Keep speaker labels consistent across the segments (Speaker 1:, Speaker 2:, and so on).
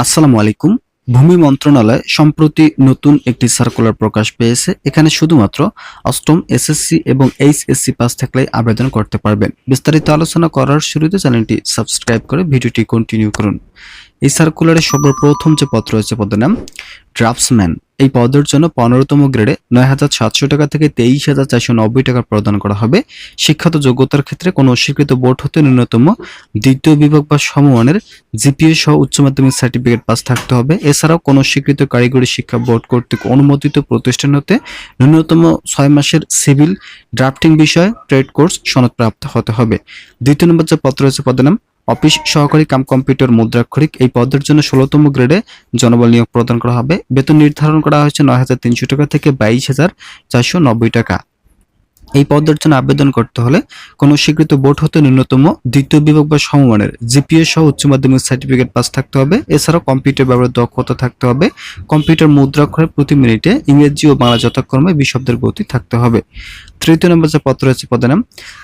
Speaker 1: আসসালামু আলাইকুম। ভূমি মন্ত্রণালয় সম্প্রতি নতুন একটি সার্কুলার প্রকাশ পেয়েছে। এখানে শুধুমাত্র অষ্টম এসএসসি এবং এইচএসসি পাস থাকলেই আবেদন করতে পারবেন। বিস্তারিত আলোচনা করার শুরুতে চ্যানেলটি সাবস্ক্রাইব করে ভিডিওটি কন্টিনিউ করুন। এই সার্কুলারে সর্বপ্রথম যে পদ রয়েছে পদের নাম ড্রাফটসম্যান। এই পদের জন্য 15তম গ্রেডে ৯,৭০০ টাকা থেকে ২৩,৪৯০ টাকা প্রদান করা হবে। শিক্ষাগত যোগ্যতার ক্ষেত্রে কোনো স্বীকৃত বোর্ড হতে ন্যূনতম দ্বিতীয় বিভাগ বা সমমানের জিপিএ সহ উচ্চ মাধ্যমিক সার্টিফিকেট পাস থাকতে হবে। এছাড়াও কোনো স্বীকৃত কারিগরি শিক্ষা বোর্ড কর্তৃক অনুমোদিত প্রতিষ্ঠান হতে ন্যূনতম ৬ মাসের সিভিল ড্রাফটিং বিষয়ে ট্রেড কোর্স সনদপ্রাপ্ত হতে হবে। দ্বিতীয় নম্বর যে পদ রয়েছে পদের নাম অফিস সহকারী কাম কম্পিউটার মুদ্রাক্ষরিক। এই পদের জন্য ১৬তম গ্রেডে জনবল নিয়োগ প্রদান করা হবে। বেতন নির্ধারণ করা হয়েছে ৯,৩০০ টাকা থেকে ২২,৪৯০ টাকা। এই পদের জন্য আবেদন করতে হলে কোনো স্বীকৃত বোর্ড হতে ন্যূনতম দ্বিতীয় বিভাগ বা সমমানের জিপিএ সহ উচ্চ মাধ্যমিক সার্টিফিকেট পাস থাকতে হবে। এছাড়াও কম্পিউটার ব্যবহারের দক্ষতা থাকতে হবে। কম্পিউটার মুদ্রাক্ষরে প্রতি মিনিটে ইংরেজি ও বাংলা যথাক্রমে ২০ শব্দের গতি থাকতে হবে। তৃতীয় নম্বর যে পদ রয়েছে পদের নাম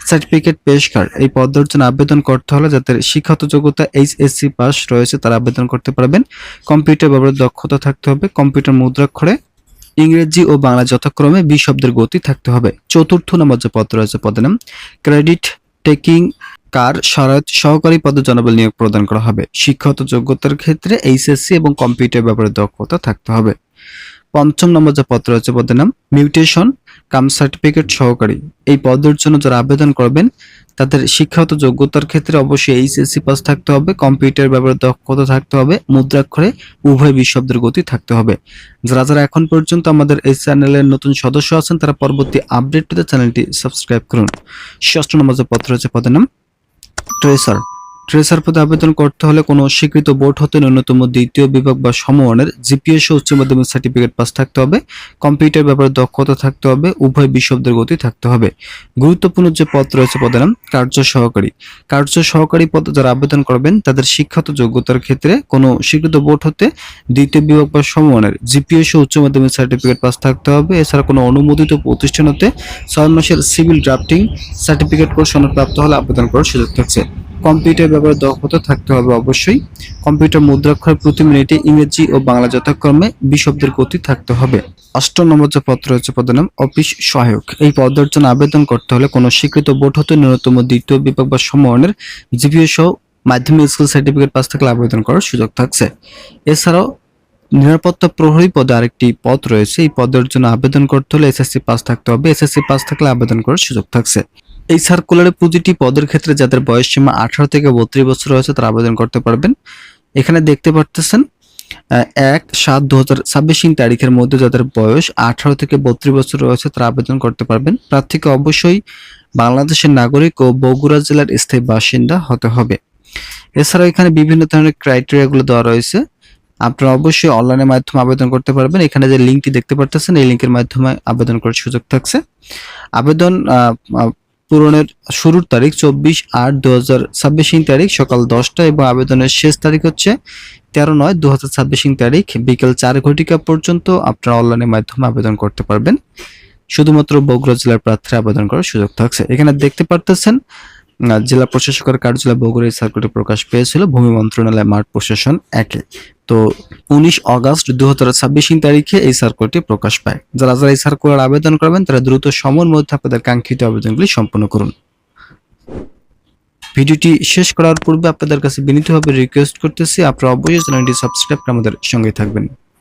Speaker 1: সার্টিফিকেট পেশকার। এই পদের জন্য আবেদন করতে হলে যাদের শিক্ষাগত যোগ্যতা এইচএসসি পাস রয়েছে তারা আবেদন করতে পারবেন। কম্পিউটার ব্যবহারের দক্ষতা থাকতে হবে। কম্পিউটার মুদ্রাক্ষরে ইংরেজি ও বাংলা যথাক্রমে ২০ শব্দের গতি থাকতে হবে। চতুর্থ নম্বর যে পদ রয়েছে পদের নাম ক্রেডিট টেকিং কার সহকারী পদে জনবল নিয়োগ প্রদান করা হবে। শিক্ষাগত যোগ্যতার ক্ষেত্রে এইচএসসি এবং কম্পিউটার ব্যবহারের দক্ষতা থাকতে হবে। পঞ্চম নম্বর যে পদ রয়েছে পদের নাম মিউটেশন কাম সার্টিফিকেট সহকারী। এই পদের জন্য যারা আবেদন করবেন তাদের শিক্ষাগত যোগ্যতার ক্ষেত্রে অবশ্যই এইচএসসি পাস থাকতে হবে। কম্পিউটার ব্যবহারের দক্ষতা থাকতে হবে। মুদ্রাক্ষরে উভয় ২০ শব্দের গতি থাকতে হবে। যারা এখন পর্যন্ত আমাদের এই চ্যানেলের নতুন সদস্য আছেন তারা পরবর্তী আপডেট পেতে চ্যানেলটি সাবস্ক্রাইব করুন। ষষ্ঠ নম্বর যে পদ রয়েছে পদের নাম ট্রেসার। ট্রেসার পদে আবেদন করতে হলে কোনো স্বীকৃত বোর্ড হতে ন্যূনতম দ্বিতীয় বিভাগ বা সমমানের জিপিএ সহ উচ্চ মাধ্যমিক সার্টিফিকেট পাস থাকতে হবে। কম্পিউটার ব্যবহারের দক্ষতা থাকতে হবে। উভয় ২০ শব্দের গতি থাকতে হবে। গুরুত্বপূর্ণ যে পদ রয়েছে পদের নাম কার্য সহকারী। কার্য সহকারী পদে যারা আবেদন করবেন তাদের শিক্ষাগত যোগ্যতার ক্ষেত্রে কোনো স্বীকৃত বোর্ড হতে দ্বিতীয় বিভাগ বা সমমানের জিপিএ সহ উচ্চ মাধ্যমিক সার্টিফিকেট পাস থাকতে হবে। এছাড়া কোনো অনুমোদিত প্রতিষ্ঠান হতে ৬ মাসের সিভিল ড্রাফটিং সার্টিফিকেট কোর্স সনদপ্রাপ্ত হলে আবেদন করার সুযোগ থাকছে। কম্পিউটার ব্যবহারের দক্ষতা থাকতে হবে অবশ্যই। কম্পিউটার মুদ্রাক্ষর প্রতি মিনিটে ইংরেজি ও বাংলা যথাক্রমে ২০ শব্দের গতি থাকতে হবে। অষ্টম নম্বর যে পদ রয়েছে পদের নাম অফিস সহায়ক। এই পদের জন্য আবেদন করতে হলে কোনো স্বীকৃত বোর্ড হতে ন্যূনতম দ্বিতীয় বিভাগ বা সমমানের জিপিএ সহ মাধ্যমিক স্কুল সার্টিফিকেট পাস থাকলে আবেদন করার সুযোগ থাকছে। এছাড়াও নিরাপত্তা প্রহরী পদে আরেকটি পদ রয়েছে। এই পদের জন্য আবেদন করতে হলে এসএসসি পাস থাকতে হবে। এসএসসি পাস থাকলে আবেদন করার সুযোগ থাকছে। এই সার্কুলারে প্রতিটি পদের ক্ষেত্রে যাদের বয়স সীমা ১৮ থেকে ৩২ বছর রয়েছে তারা আবেদন করতে পারবেন। এখানে দেখতে পারতেছেন ১/৭/২০২৬ তারিখের মধ্যে যাদের বয়স ১৮ থেকে ৩২ বছর রয়েছে তারা আবেদন করতে পারবেন। প্রার্থীকে অবশ্যই বাংলাদেশের নাগরিক ও বগুড়া জেলার স্থায়ী বাসিন্দা হতে হবে। এছাড়াও এখানে বিভিন্ন ধরনের ক্রাইটেরিয়াগুলো দেওয়া রয়েছে। আপনারা অবশ্যই অনলাইনের মাধ্যমে আবেদন করতে পারবেন। এখানে যে লিঙ্কটি দেখতে পারতেছেন এই লিঙ্কের মাধ্যমে আবেদন করার সুযোগ থাকছে। আবেদন পূরণের শুরুর তারিখ ২৪/৮/২০২৬ তারিখ সকাল ১০টা এবং আবেদনের শেষ তারিখ হচ্ছে ১৩/৯/২০২৬ তারিখ বিকেল ৪ ঘটিকা পর্যন্ত আপনারা অনলাইনের মাধ্যমে আবেদন করতে পারবেন। শুধুমাত্র বগুড়া জেলার প্রার্থীরা আবেদন করার সুযোগ থাকছে। এখানে দেখতে পারতেছেন জেলা প্রশাসকের কার্যালয় বগুড়া সার্কুলার প্রকাশ পেয়েছিল ভূমি মন্ত্রণালয় মাঠ প্রশাসন ১-এ। তো ১৯ আগস্ট ২০২৬ তারিখে এই সার্কুলারটি প্রকাশ পায়। যারা এই সার্কুলার আবেদন করবেন তারা দ্রুত সময়ের মধ্যে আপনাদের কাঙ্ক্ষিত আবেদনগুলি সম্পন্ন করুন। ভিডিওটি শেষ করার পূর্বে আপনাদের কাছে বিনীতভাবে রিকোয়েস্ট করতেছি আপনারা অবশ্যই চ্যানেলটি সাবস্ক্রাইব করে আমাদের সঙ্গে থাকবেন।